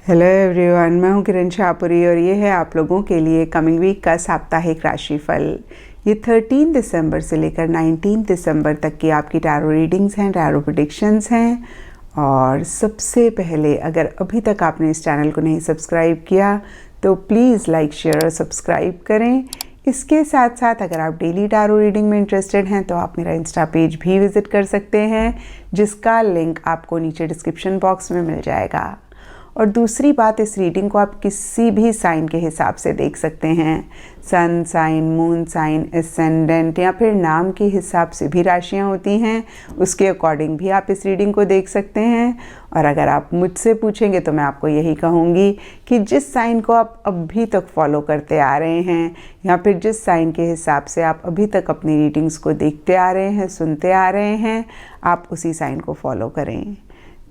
Hello everyone, मैं हूं किरण शाहपुरी और ये है आप लोगों के लिए कमिंग वीक का साप्ताहिक राशिफल। ये 13 दिसंबर से लेकर 19 दिसंबर तक की आपकी टैरो रीडिंग्स हैं, टैरो प्रेडिक्शंस हैं। और सबसे पहले, अगर अभी तक आपने इस चैनल को नहीं सब्सक्राइब किया तो प्लीज़ लाइक, शेयर और सब्सक्राइब करें। इसके साथ साथ अगर आप डेली टैरो रीडिंग में इंटरेस्टेड हैं तो आप मेरा इंस्टा पेज भी विज़िट कर सकते हैं, जिसका लिंक आपको नीचे डिस्क्रिप्शन बॉक्स में मिल जाएगा। और दूसरी बात, इस रीडिंग को आप किसी भी साइन के हिसाब से देख सकते हैं। Sun sign, moon sign, ascendant या फिर नाम के हिसाब से भी राशियां होती हैं, उसके अकॉर्डिंग भी आप इस रीडिंग को देख सकते हैं। और अगर आप मुझसे पूछेंगे तो मैं आपको यही कहूँगी कि जिस साइन को आप अभी तक फॉलो करते आ रहे हैं या फिर जिस साइन के हिसाब से आप अभी तक अपनी रीडिंग्स को देखते आ रहे हैं, सुनते आ रहे हैं, आप उसी साइन को फॉलो करें।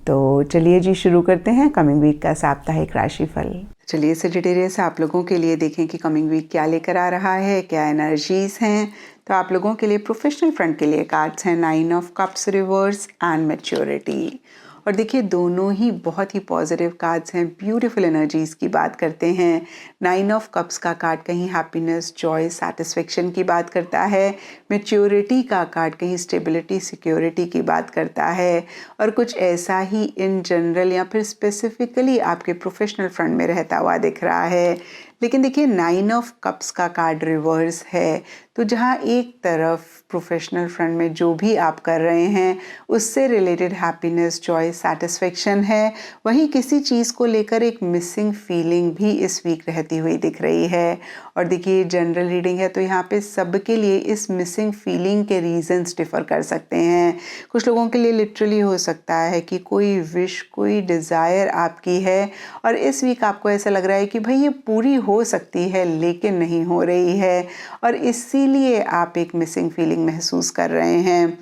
तो चलिए जी, शुरू करते हैं कमिंग वीक का साप्ताहिक राशिफल। चलिए सजिटेरियस, आप लोगों के लिए देखें कि कमिंग वीक क्या लेकर आ रहा है, क्या एनर्जीज हैं। तो आप लोगों के लिए प्रोफेशनल फ्रंट के लिए कार्ड्स हैं 9 of cups reverse and maturity. और देखिए, दोनों ही बहुत ही पॉजिटिव कार्ड्स हैं, ब्यूटीफुल एनर्जीज की बात करते हैं। 9 ऑफ कप्स का कार्ड कहीं हैप्पीनेस, जॉय, सेटिस्फेक्शन की बात करता है। मैच्योरिटी का कार्ड कहीं स्टेबिलिटी, सिक्योरिटी की बात करता है। और कुछ ऐसा ही इन जनरल या फिर स्पेसिफिकली आपके प्रोफेशनल फ्रंट में रहता हुआ दिख रहा है। लेकिन देखिए, 9 ऑफ कप्स का कार्ड रिवर्स है, तो जहाँ एक तरफ प्रोफेशनल फ्रंट में जो भी आप कर रहे हैं उससे रिलेटेड हैप्पीनेस, जॉय, सेटिस्फेक्शन है, वहीं किसी चीज़ को लेकर एक मिसिंग फीलिंग भी इस वीक रहती हुई दिख रही है। और देखिए, जनरल रीडिंग है तो यहाँ पे सबके लिए इस मिसिंग फीलिंग के रीजंस डिफ़र कर सकते हैं। कुछ लोगों के लिए लिटरली हो सकता है कि कोई विश, कोई डिज़ायर आपकी है और इस वीक आपको ऐसा लग रहा है कि भाई ये पूरी हो सकती है लेकिन नहीं हो रही है, और इसीलिए आप एक मिसिंग फीलिंग महसूस कर रहे हैं।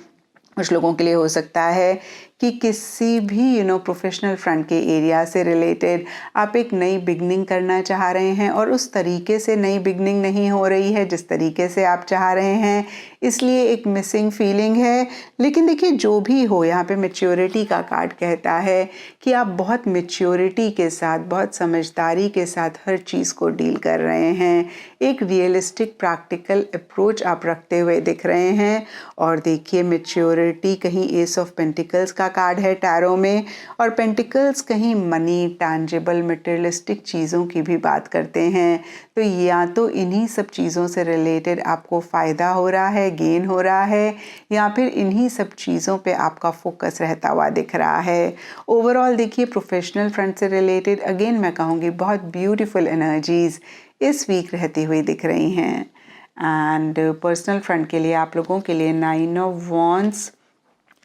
कुछ लोगों के लिए हो सकता है कि किसी भी प्रोफेशनल फ्रंट के एरिया से रिलेटेड आप एक नई बिगनिंग करना चाह रहे हैं और उस तरीके से नई बिगनिंग नहीं हो रही है जिस तरीके से आप चाह रहे हैं, इसलिए एक मिसिंग फीलिंग है। लेकिन देखिए, जो भी हो, यहाँ पे मैच्योरिटी का कार्ड कहता है कि आप बहुत मैच्योरिटी के साथ, बहुत समझदारी के साथ हर चीज़ को डील कर रहे हैं। एक रियलिस्टिक, प्रैक्टिकल अप्रोच आप रखते हुए दिख रहे हैं। और देखिए, मैच्योरिटी कहीं एस ऑफ पेंटिकल्स का कार्ड है टैरो में, और पेंटिकल्स कहीं मनी, टैंजिबल, मटेरियलिस्टिक चीज़ों की भी बात करते हैं। तो या तो इन्हीं सब चीज़ों से रिलेटेड आपको फ़ायदा हो रहा है, गेन हो रहा है, या फिर इन्हीं सब चीज़ों पे आपका फोकस रहता हुआ दिख रहा है। ओवरऑल देखिए, प्रोफेशनल फ्रंट से रिलेटेड अगेन मैं कहूँगी बहुत ब्यूटीफुल एनर्जीज इस वीक रहती हुई दिख रही हैं। एंड पर्सनल फ्रंट के लिए आप लोगों के लिए 9 of wands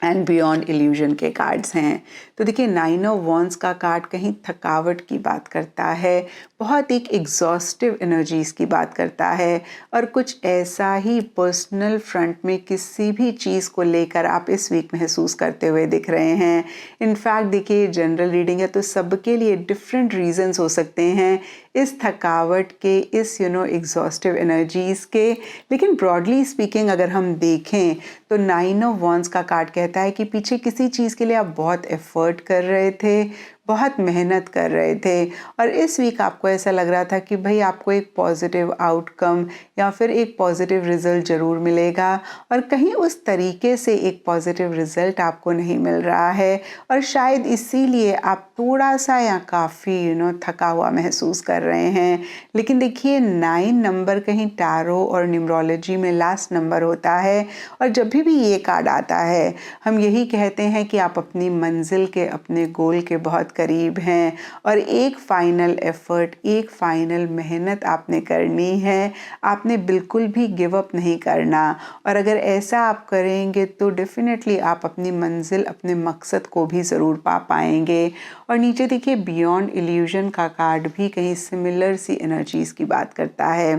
and beyond illusion के कार्ड्स हैं। तो देखिए, 9 ऑफ वॉन्ड्स का कार्ड कहीं थकावट की बात करता है, बहुत एक एग्जॉस्टिव एनर्जीज की बात करता है, और कुछ ऐसा ही पर्सनल फ्रंट में किसी भी चीज़ को लेकर आप इस वीक महसूस करते हुए दिख रहे हैं। इनफैक्ट देखिए, जनरल रीडिंग है तो सबके लिए डिफरेंट रीजंस हो सकते हैं इस थकावट के, इस एग्जॉस्टिव एनर्जीज के। लेकिन ब्रॉडली स्पीकिंग अगर हम देखें तो 9 ऑफ वॉन्ड्स का कार्ड कहता है कि पीछे किसी चीज़ के लिए आप बहुत एफर्ट कर रहे थे, बहुत मेहनत कर रहे थे, और इस वीक आपको ऐसा लग रहा था कि भाई आपको एक पॉजिटिव आउटकम या फिर एक पॉजिटिव रिजल्ट ज़रूर मिलेगा, और कहीं उस तरीके से एक पॉजिटिव रिजल्ट आपको नहीं मिल रहा है, और शायद इसीलिए आप थोड़ा सा या काफ़ी थका हुआ महसूस कर रहे हैं। लेकिन देखिए, 9 नंबर कहीं टैरो और न्यूमरोलॉजी में लास्ट नंबर होता है, और जब भी ये कार्ड आता है हम यही कहते हैं कि आप अपनी मंजिल के, अपने गोल के बहुत करीब हैं, और एक फाइनल एफर्ट, एक फाइनल मेहनत आपने करनी है। आपने बिल्कुल भी गिव अप नहीं करना, और अगर ऐसा आप करेंगे तो डेफिनेटली आप अपनी मंजिल, अपने मकसद को भी ज़रूर पा पाएंगे। और नीचे देखिए, बियॉन्ड इल्यूजन का कार्ड भी कहीं सिमिलर सी एनर्जीज़ की बात करता है।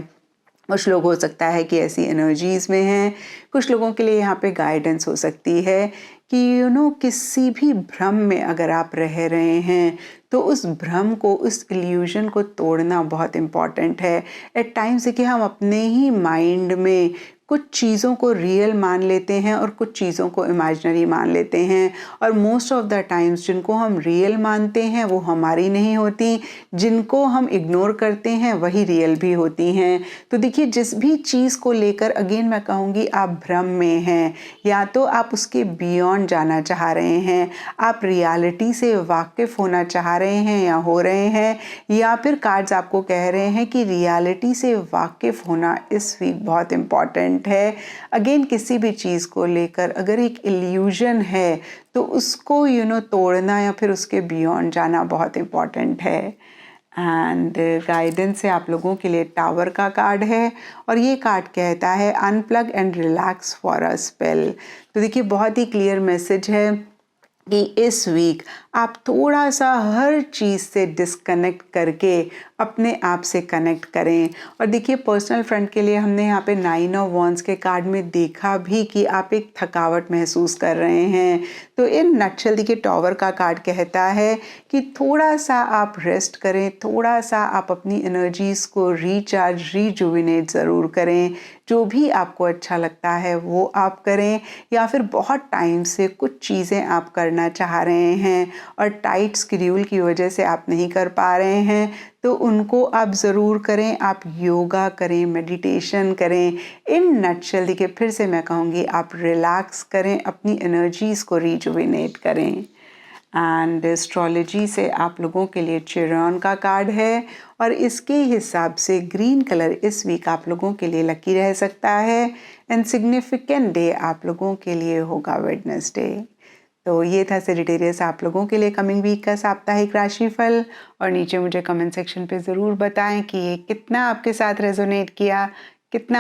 कुछ लोग हो सकता है कि ऐसी एनर्जीज में हैं, कुछ लोगों के लिए यहाँ पे गाइडेंस हो सकती है कि किसी भी भ्रम में अगर आप रह रहे हैं तो उस भ्रम को, उस इल्यूजन को तोड़ना बहुत इम्पॉर्टेंट है। एट टाइम्स कि हम अपने ही माइंड में कुछ चीज़ों को रियल मान लेते हैं और कुछ चीज़ों को इमेजिनरी मान लेते हैं, और मोस्ट ऑफ द टाइम्स जिनको हम रियल मानते हैं वो हमारी नहीं होती, जिनको हम इग्नोर करते हैं वही रियल भी होती हैं। तो देखिए, जिस भी चीज़ को लेकर अगेन मैं कहूँगी आप भ्रम में हैं, या तो आप उसके बियॉन्ड जाना चाह रहे हैं, आप रियलिटी से वाकिफ़ होना चाह रहे हैं या हो रहे हैं, या फिर कार्ड्स आपको कह रहे हैं कि रियलिटी से वाकिफ़ होना इस वीक बहुत इम्पॉर्टेंट है। अगेन किसी भी चीज़ को लेकर अगर एक इल्यूजन है तो उसको तोड़ना या फिर उसके बियॉन्ड जाना बहुत इम्पॉर्टेंट है। एंड गाइडेंस से आप लोगों के लिए टावर का कार्ड है, और ये कार्ड कहता है unplug and relax for a spell. तो देखिए, बहुत ही क्लियर मैसेज है कि इस वीक आप थोड़ा सा हर चीज़ से डिस्कनेक्ट करके अपने आप से कनेक्ट करें। और देखिए, पर्सनल फ्रंट के लिए हमने यहाँ पे 9 ऑफ वॉन्ड्स के कार्ड में देखा भी कि आप एक थकावट महसूस कर रहे हैं। तो इन नटशेल देखिए, टावर का कार्ड कहता है कि थोड़ा सा आप रेस्ट करें, थोड़ा सा आप अपनी एनर्जीज़ को रिचार्ज रिजुविनेट ज़रूर करें। जो भी आपको अच्छा लगता है वो आप करें, या फिर बहुत टाइम से कुछ चीज़ें आप करना चाह रहे हैं और टाइट शेड्यूल की वजह से आप नहीं कर पा रहे हैं, तो उनको आप ज़रूर करें। आप योगा करें, मेडिटेशन करें। इन नटशेल देखिए, फिर से मैं कहूँगी आप रिलैक्स करें, अपनी एनर्जीज़ को रिजुविनेट करें। एंड एस्ट्रोलॉजी से आप लोगों के लिए चिरॉन का कार्ड है, और इसके हिसाब से ग्रीन कलर इस वीक आप लोगों के लिए लकी रह सकता है। एंड सिग्निफिकेंट डे आप लोगों के लिए होगा वेडनेसडे। तो ये था सेजिटेरियस आप लोगों के लिए कमिंग वीक का साप्ताहिक राशिफल। और नीचे मुझे कमेंट सेक्शन पे ज़रूर बताएं कि ये कितना आपके साथ रेजोनेट किया, कितना